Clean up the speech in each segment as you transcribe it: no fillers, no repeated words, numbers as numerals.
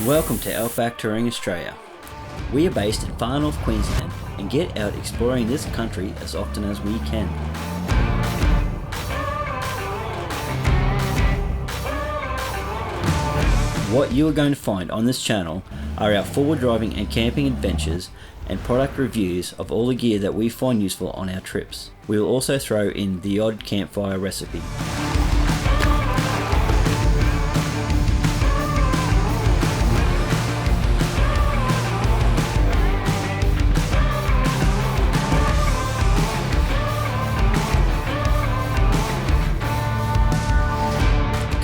Welcome to Outback Touring Australia. We are based in far north Queensland and get out exploring this country as often as we can. What you are going to find on this channel are our forward driving and camping adventures and product reviews of all the gear that we find useful on our trips. We will also throw in the odd campfire recipe.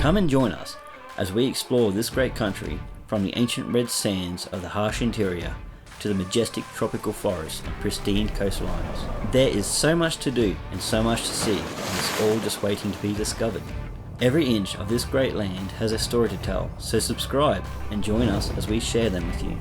Come and join us as we explore this great country from the ancient red sands of the harsh interior to the majestic tropical forests and pristine coastlines. There is so much to do and so much to see, and it's all just waiting to be discovered. Every inch of this great land has a story to tell, so subscribe and join us as we share them with you.